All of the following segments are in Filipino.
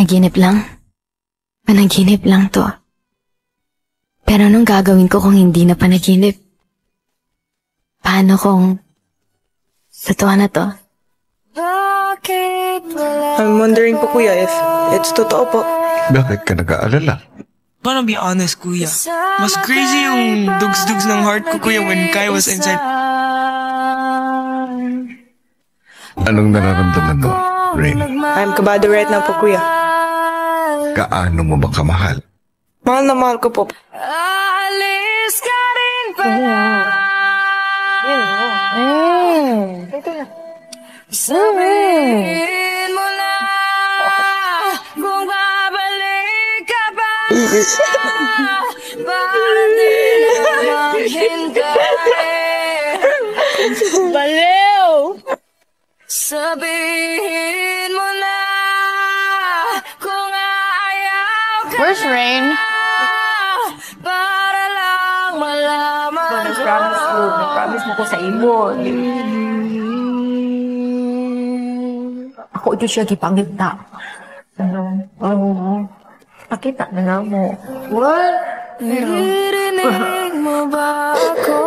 Panaginip lang? Panaginip lang to. Pero anong gagawin ko kung hindi na panaginip? Paano kung totoo na to? I'm wondering po, Kuya, if it's totoo po. Bakit ka nag-aalala? Wanna be honest, Kuya. Mas crazy yung dugs-dugs ng heart ko, Kuya, when Kai was inside. Anong nararamdaman mo, Rain? I'm kabado right now po, Kuya. Gaano mo ba kamahal? Mahal na mahal ko po. Alis ka rin pala. Sabihin mo na kung babalik ka ba. Para di na maghintay. Baliw! Sabihin mo na kung ayaw ka. Where's Rain? Para lang malaman Nag-promise mo ko sa imo. Ako ito siya gipangita. Pakita na nga mo. What? Naririnig mo ba ako?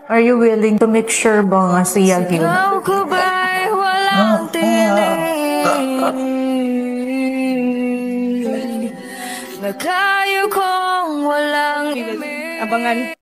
Are you willing to make sure ba nga siya gil? Ikaw ko ba'y walang tinig? Nakayo kong walang imig. Abangan.